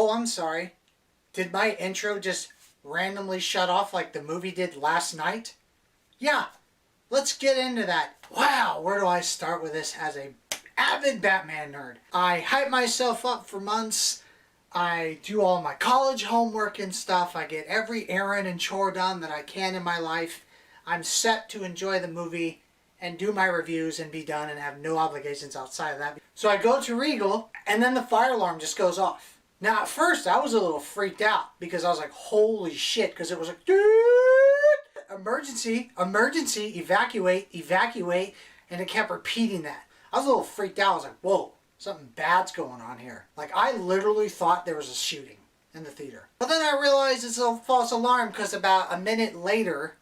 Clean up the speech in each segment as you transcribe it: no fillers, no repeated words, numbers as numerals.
Oh, I'm sorry. Did my intro just randomly shut off like the movie did last night? Yeah, let's get into that. Wow, where do I start with this as a avid Batman nerd? I hype myself up for months. I do all my college homework and stuff. I get every errand and chore done that I can in my life. I'm set to enjoy the movie and do my reviews and be done and have no obligations outside of that. So I go to Regal and then the fire alarm just goes off. Now at first I was a little freaked out because I was like, holy shit, because it was like, emergency, emergency, evacuate, evacuate, and it kept repeating that. I was a little freaked out. I was like, whoa, something bad's going on here. Like I literally thought there was a shooting in the theater. But then I realized it's a false alarm because about a minute later,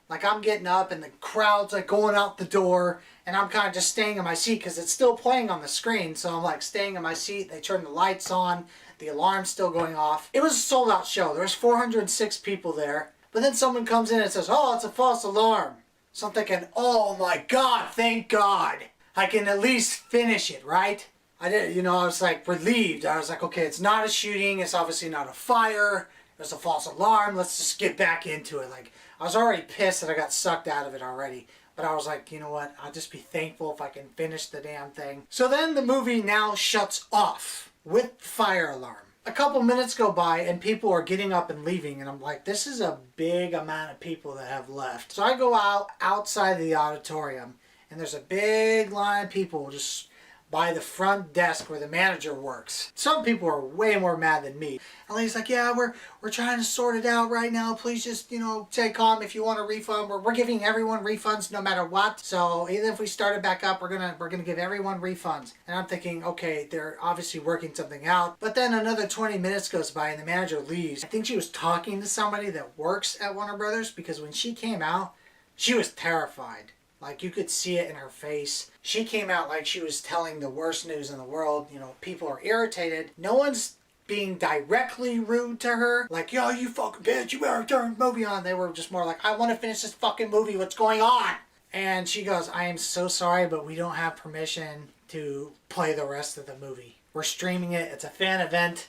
like I'm getting up and the crowd's like going out the door and I'm kind of just staying in my seat because it's still playing on the screen. So I'm like staying in my seat. They turn the lights on. The alarm's still going off. It was a sold out show. There was 406 people there. But then someone comes in and says, oh, it's a false alarm. So I'm thinking, oh my God, thank God. I can at least finish it, right? I did, I was like relieved. I was like, okay, it's not a shooting. It's obviously not a fire. It's a false alarm. Let's just get back into it. Like, I was already pissed that I got sucked out of it already. But I was like, you know what? I'll just be thankful if I can finish the damn thing. So then the movie now shuts off with fire alarm. A couple minutes go by and people are getting up and leaving. And I'm like, this is a big amount of people that have left. So I go outside the auditorium and there's a big line of people just by the front desk where the manager works. Some people are way more mad than me. And he's like, yeah, we're trying to sort it out right now. Please just, take calm if you want a refund. We're giving everyone refunds no matter what. So even if we start it back up, we're gonna give everyone refunds. And I'm thinking, okay, they're obviously working something out. But then another 20 minutes goes by and the manager leaves. I think she was talking to somebody that works at Warner Brothers because when she came out, she was terrified. Like, you could see it in her face. She came out like she was telling the worst news in the world. People are irritated. No one's being directly rude to her. Like, yo, you fucking bitch, you better turn the movie on. They were just more like, I want to finish this fucking movie. What's going on? And she goes, I am so sorry, but we don't have permission to play the rest of the movie. We're streaming it. It's a fan event.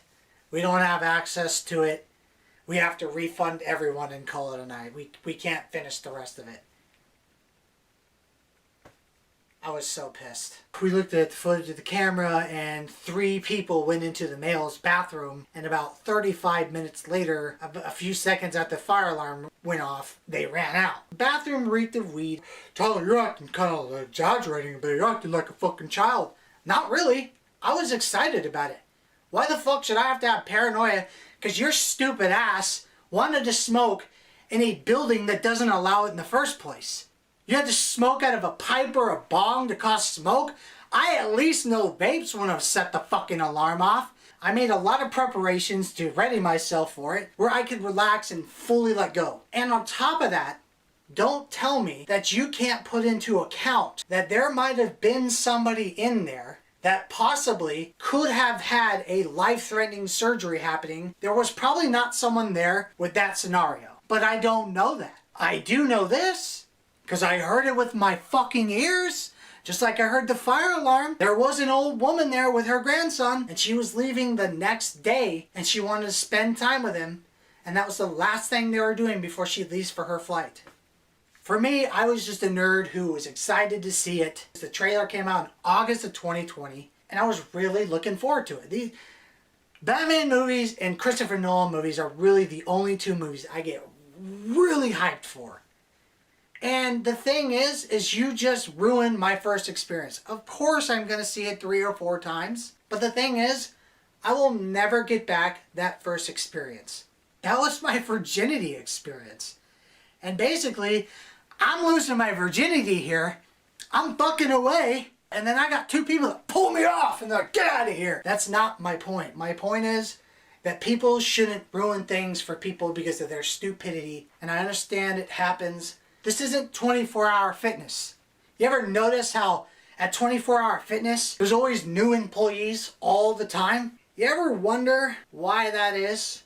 We don't have access to it. We have to refund everyone and call it a night. We can't finish the rest of it. I was so pissed. We looked at the footage of the camera and 3 people went into the male's bathroom and about 35 minutes later, a few seconds after the fire alarm went off, they ran out. The bathroom reeked of weed. Tyler, you're acting kind of exaggerating, but you're acting like a fucking child. Not really. I was excited about it. Why the fuck should I have to have paranoia because your stupid ass wanted to smoke in a building that doesn't allow it in the first place? You had to smoke out of a pipe or a bong to cause smoke? I at least know vapes wouldn't have set the fucking alarm off. I made a lot of preparations to ready myself for it, where I could relax and fully let go. And on top of that, don't tell me that you can't put into account that there might have been somebody in there that possibly could have had a life-threatening surgery happening. There was probably not someone there with that scenario. But I don't know that. I do know this. Because I heard it with my fucking ears. Just like I heard the fire alarm. There was an old woman there with her grandson. And she was leaving the next day. And she wanted to spend time with him. And that was the last thing they were doing before she leaves for her flight. For me, I was just a nerd who was excited to see it. The trailer came out in August of 2020. And I was really looking forward to it. These Batman movies and Christopher Nolan movies are really the only 2 movies I get really hyped for. And the thing is you just ruined my first experience. Of course I'm going to see it 3 or 4 times. But the thing is, I will never get back that first experience. That was my virginity experience. And basically, I'm losing my virginity here. I'm fucking away. And then I got 2 people that pull me off and they're like, get out of here. That's not my point. My point is that people shouldn't ruin things for people because of their stupidity. And I understand it happens. This isn't 24-hour fitness. You ever notice how at 24-hour fitness, there's always new employees all the time? You ever wonder why that is?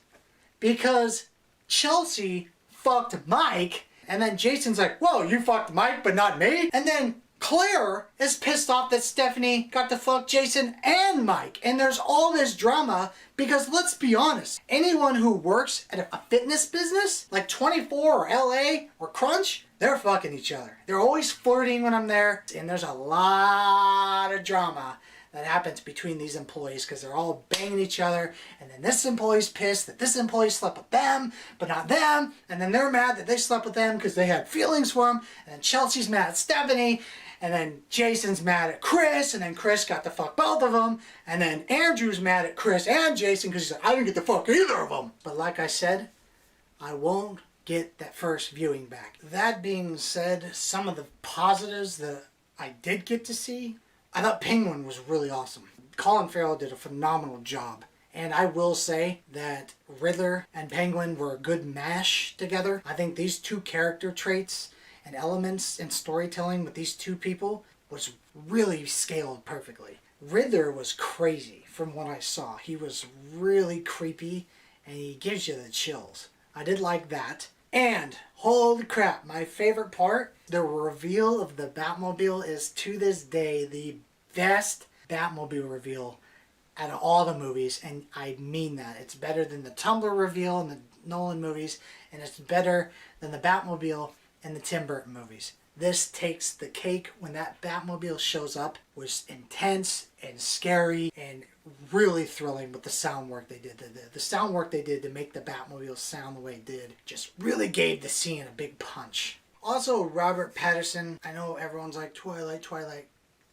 Because Chelsea fucked Mike, and then Jason's like, whoa, you fucked Mike but not me? And then Claire is pissed off that Stephanie got to fuck Jason and Mike. And there's all this drama because let's be honest, anyone who works at a fitness business like 24 or LA or Crunch, they're fucking each other. They're always flirting when I'm there. And there's a lot of drama that happens between these employees because they're all banging each other, and then this employee's pissed that this employee slept with them but not them, and then they're mad that they slept with them because they had feelings for him, and then Chelsea's mad at Stephanie, and then Jason's mad at Chris, and then Chris got to fuck both of them, and then Andrew's mad at Chris and Jason because he said, I didn't get to fuck either of them. But like I said, I won't get that first viewing back. That being said, some of the positives that I did get to see, I thought Penguin was really awesome. Colin Farrell did a phenomenal job. And I will say that Riddler and Penguin were a good mash together. I think these two character traits and elements in storytelling with these two people was really scaled perfectly. Riddler was crazy from what I saw. He was really creepy and he gives you the chills. I did like that. And holy crap, my favorite part, the reveal of the Batmobile is to this day the best Batmobile reveal out of all the movies, and I mean that. It's better than the Tumbler reveal in the Nolan movies, and it's better than the Batmobile in the Tim Burton movies. This takes the cake. When that Batmobile shows up, was intense and scary and really thrilling with the sound work they did. The sound work they did to make the Batmobile sound the way it did just really gave the scene a big punch. Also, Robert Pattinson. I know everyone's like, Twilight.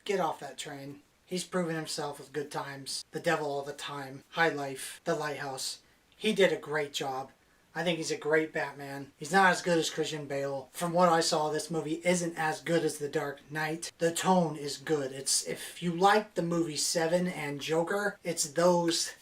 Get off that train. He's proven himself with Good Times, The Devil All the Time, High Life, The Lighthouse. He did a great job. I think he's a great Batman. He's not as good as Christian Bale. From what I saw, this movie isn't as good as The Dark Knight. The tone is good. It's, if you like the movie Seven and Joker, it's those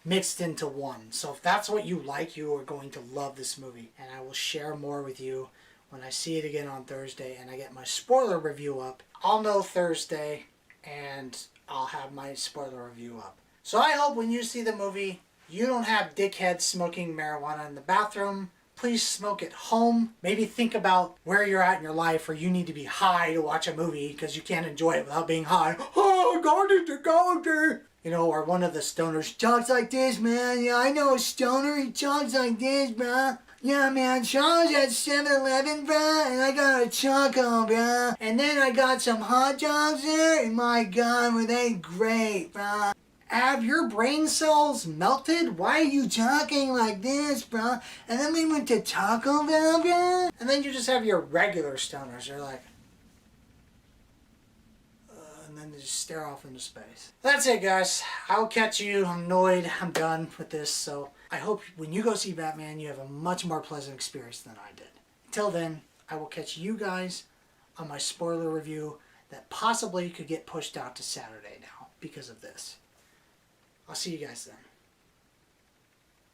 mixed into one. So if that's what you like, you are going to love this movie. And I will share more with you when I see it again on Thursday and I get my spoiler review up. I'll know Thursday and I'll have my spoiler review up. So I hope when you see the movie, you don't have dickheads smoking marijuana in the bathroom. Please smoke at home. Maybe think about where you're at in your life where you need to be high to watch a movie because you can't enjoy it without being high. Oh, going to go there. You know, or one of the stoners talks like this, man. Yeah, I know a stoner. He talks like this, bro. Yeah, man, Charles at 7-Eleven, bro, and I got a choco, bro. And then I got some hot dogs there, and my God, were they great, bro. Have your brain cells melted? Why are you talking like this, bro? And then we went to Taco Bell, bro. And then you just have your regular stoners. They're like, and then they just stare off into space. That's it, guys. I'll catch you. I'm annoyed. I'm done with this. So I hope when you go see Batman, you have a much more pleasant experience than I did. Until then, I will catch you guys on my spoiler review that possibly could get pushed out to Saturday now because of this. I'll see you guys then.